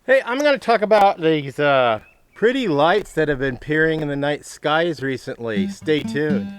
Hey, I'm going to talk about these pretty lights that have been appearing in the night skies recently. Stay tuned.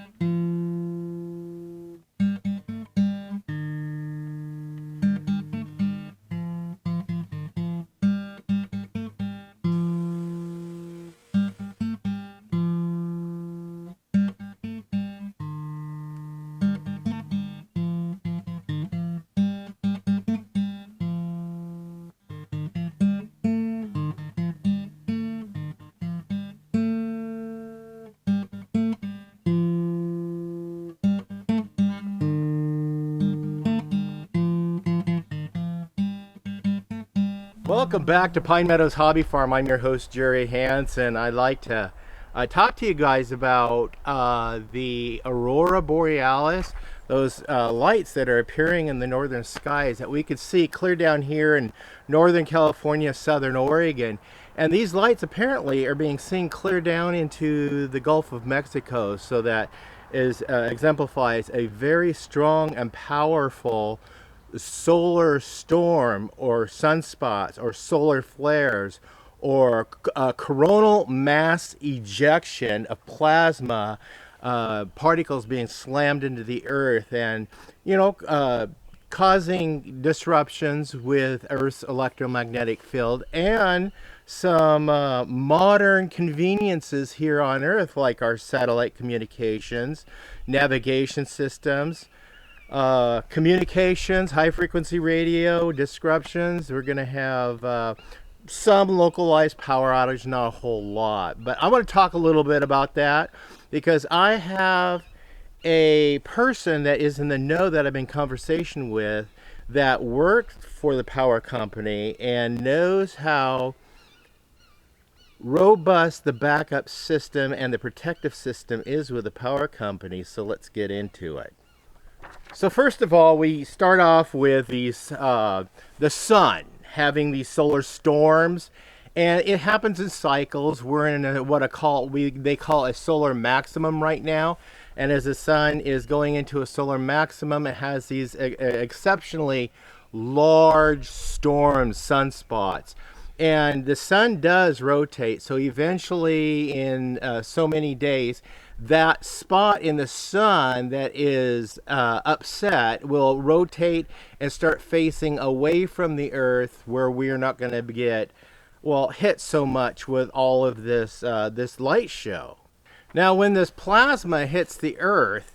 Welcome back to Pine Meadows Hobby Farm. I'm your host, Jerry Hansen. I'd like to talk to you guys about the Aurora Borealis, those lights that are appearing in the northern skies that we could see clear down here in Northern California, Southern Oregon. And these lights apparently are being seen clear down into the Gulf of Mexico, so that exemplifies a very strong and powerful solar storm or sunspots or solar flares or coronal mass ejection of plasma particles being slammed into the earth, and causing disruptions with Earth's electromagnetic field and some modern conveniences here on Earth, like our satellite communications, navigation systems, communications, high frequency radio disruptions. We're going to have some localized power outage, not a whole lot. But I want to talk a little bit about that because I have a person that is in the know that I've been in conversation with that worked for the power company and knows how robust the backup system and the protective system is with the power company. So let's get into it. So first of all, we start off with these the sun having these solar storms, and it happens in cycles. We're in they call a solar maximum right now, and as the sun is going into a solar maximum, it has these exceptionally large storms, sunspots. And the sun does rotate, so eventually in so many days, that spot in the sun that is upset will rotate and start facing away from the earth, where we're not going to get hit so much with all of this light show. Now when this plasma hits the earth,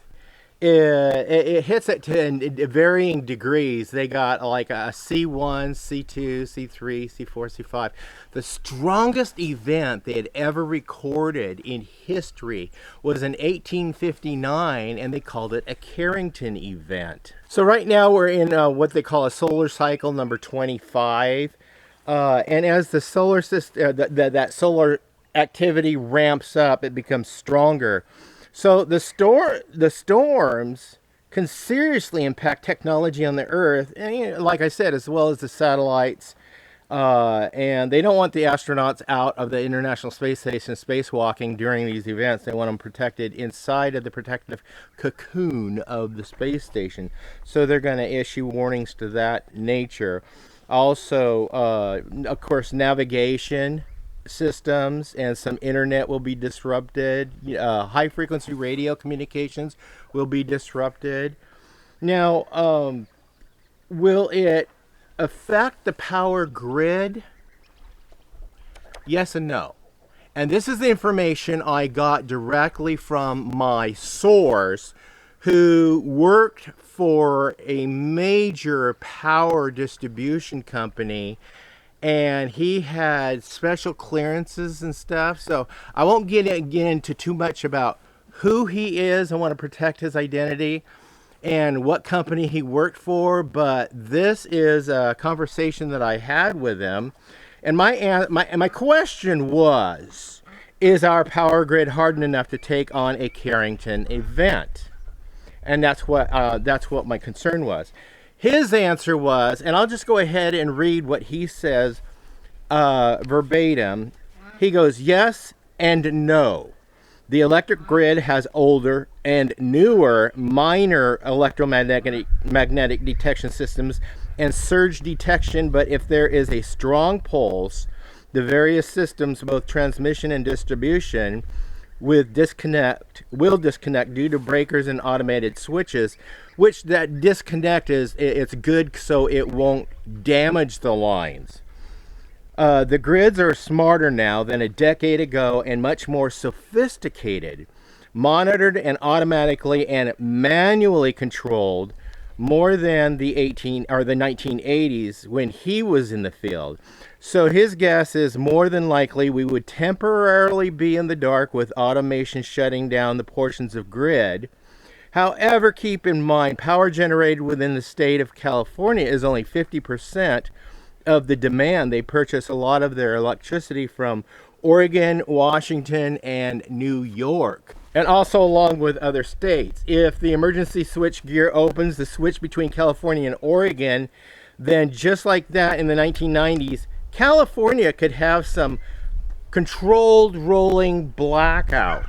it hits it to varying degrees. They got like a C1, C2, C3, C4, C5. The strongest event they had ever recorded in history was in 1859, and they called it a Carrington Event. So right now we're in what they call a solar cycle number 25. And as the solar system, that solar activity ramps up, it becomes stronger. So the storms can seriously impact technology on the Earth, and like I said, as well as the satellites. And they don't want the astronauts out of the International Space Station spacewalking during these events. They want them protected inside of the protective cocoon of the space station. So they're going to issue warnings to that nature. Also, of course, navigation systems and some internet will be disrupted. High frequency radio communications will be disrupted. Now, will it affect the power grid? Yes and no. And this is the information I got directly from my source, who worked for a major power distribution company, and he had special clearances and stuff. So I won't get into too much about who he is. I want to protect his identity and what company he worked for, but this is a conversation that I had with him. And my question was, is our power grid hardened enough to take on a Carrington event? And that's what my concern was. His answer was, and I'll just go ahead and read what he says verbatim. He goes, yes and no. The electric grid has older and newer minor magnetic detection systems and surge detection, but if there is a strong pulse, the various systems, both transmission and distribution, will disconnect due to breakers and automated switches, which that disconnect it's good so it won't damage the lines. The grids are smarter now than a decade ago and much more sophisticated, monitored and automatically and manually controlled more than the 1980s when he was in the field. So his guess is more than likely we would temporarily be in the dark with automation shutting down the portions of grid. However, keep in mind, power generated within the state of California is only 50% of the demand. They purchase a lot of their electricity from Oregon, Washington, and New York, and also along with other states. If the emergency switch gear opens the switch between California and Oregon, then just like that in the 1990s, California could have some controlled rolling blackouts.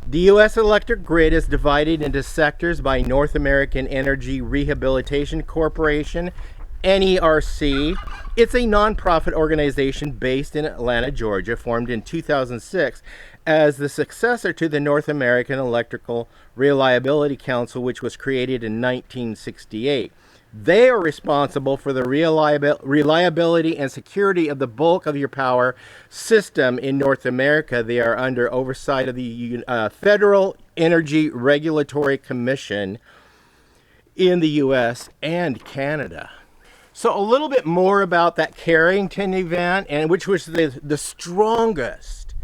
The U.S. electric grid is divided into sectors by North American Energy Rehabilitation Corporation, NERC. It's a nonprofit organization based in Atlanta, Georgia, formed in 2006 as the successor to the North American Electrical Reliability Council, which was created in 1968. They are responsible for the reliability and security of the bulk of your power system in North America. They are under oversight of the Federal Energy Regulatory Commission in the U.S. and Canada. So a little bit more about that Carrington event, and which was the strongest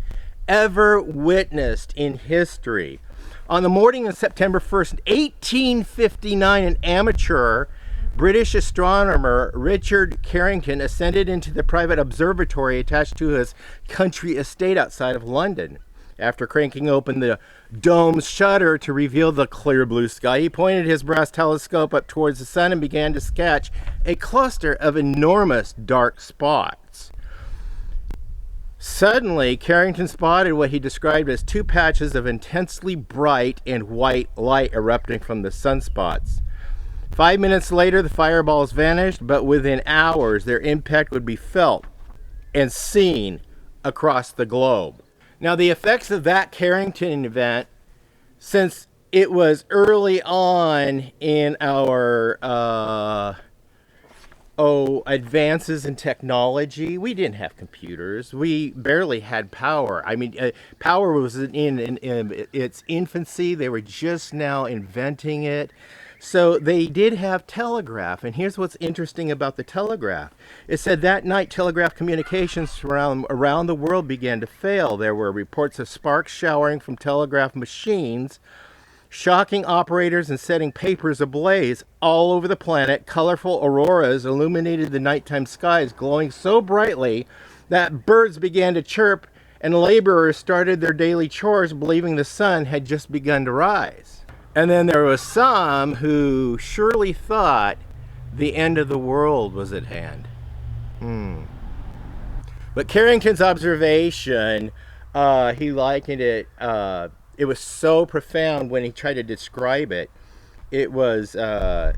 ever witnessed in history. On the morning of September 1st, 1859, an amateur British astronomer Richard Carrington ascended into the private observatory attached to his country estate outside of London. After cranking open the dome's shutter to reveal the clear blue sky, he pointed his brass telescope up towards the sun and began to sketch a cluster of enormous dark spots. Suddenly, Carrington spotted what he described as two patches of intensely bright and white light erupting from the sunspots. 5 minutes later, the fireballs vanished, but within hours, their impact would be felt and seen across the globe. Now, the effects of that Carrington event, since it was early on in our advances in technology, we didn't have computers. We barely had power. I mean, power was in its infancy. They were just now inventing it. So they did have telegraph, and here's what's interesting about the telegraph. It said that night telegraph communications around the world began to fail. There were reports of sparks showering from telegraph machines, shocking operators and setting papers ablaze all over the planet. Colorful auroras illuminated the nighttime skies, glowing so brightly that birds began to chirp and laborers started their daily chores believing the sun had just begun to rise. And then there was some who surely thought the end of the world was at hand. But Carrington's observation, he likened it, it was so profound when he tried to describe it. It was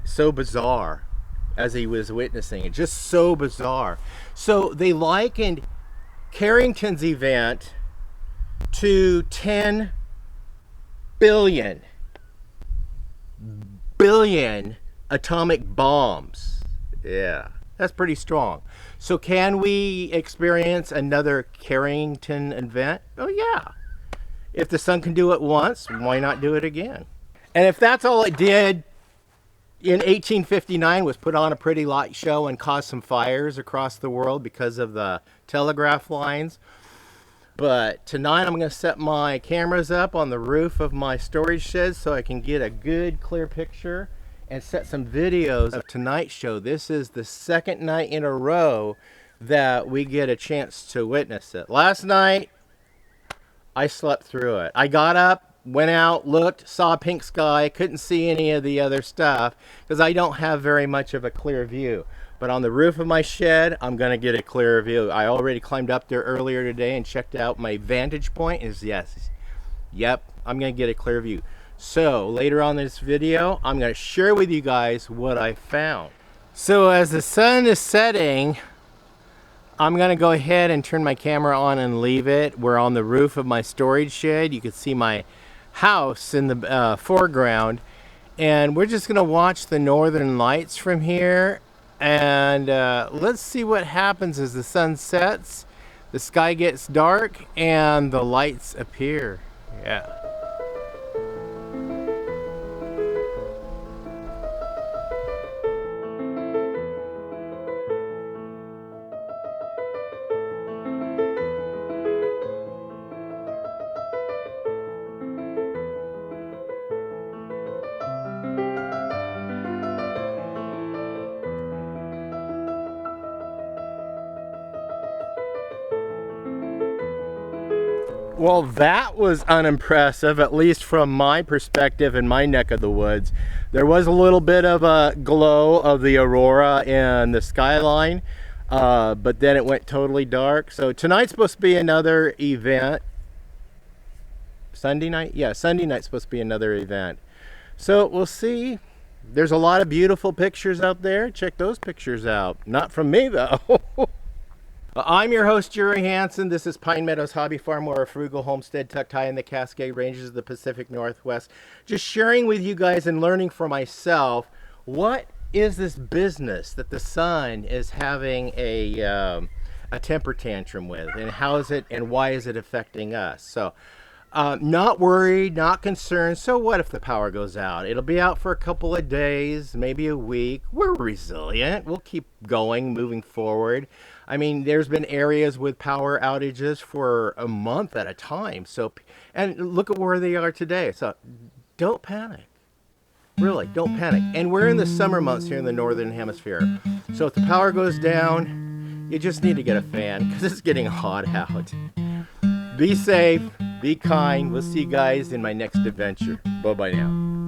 so bizarre as he was witnessing it, just so bizarre. So they likened Carrington's event to 10 billion atomic bombs. Yeah, that's pretty strong. So can we experience another Carrington event? Oh yeah. If the sun can do it once, why not do it again? And if that's all it did in 1859 was put on a pretty light show and cause some fires across the world because of the telegraph lines. But tonight I'm going to set my cameras up on the roof of my storage shed so I can get a good clear picture and set some videos of tonight's show. This is the second night in a row that we get a chance to witness it. Last night I slept through it. I got up, went out, looked, saw a pink sky, couldn't see any of the other stuff because I don't have very much of a clear view. But on the roof of my shed, I'm going to get a clearer view. I already climbed up there earlier today and checked out my vantage point. Yep, I'm going to get a clear view. So later on in this video, I'm going to share with you guys what I found. So as the sun is setting, I'm gonna go ahead and turn my camera on and leave it. We're on the roof of my storage shed. You can see my house in the foreground, and we're just gonna watch the northern lights from here, and let's see what happens as the sun sets, the sky gets dark, and the lights appear. Yeah. Well, that was unimpressive, at least from my perspective in my neck of the woods. There was a little bit of a glow of the aurora in the skyline, but then it went totally dark. So tonight's supposed to be another event. Sunday night? Yeah, Sunday night's supposed to be another event. So we'll see. There's a lot of beautiful pictures out there. Check those pictures out. Not from me, though. I'm your host, Jerry Hansen. This is Pine Meadows Hobby Farm. We're a frugal homestead tucked high in the Cascade Ranges of the Pacific Northwest. Just sharing with you guys and learning for myself, what is this business that the sun is having a temper tantrum with, and how is it and why is it affecting us? So not worried, not concerned. So what if the power goes out? It'll be out for a couple of days, maybe a week. We're resilient. We'll keep going, moving forward. I mean, there's been areas with power outages for a month at a time. So, and look at where they are today. So don't panic. Really, don't panic. And we're in the summer months here in the Northern Hemisphere. So if the power goes down, you just need to get a fan because it's getting hot out. Be safe, be kind. We'll see you guys in my next adventure. Bye-bye now.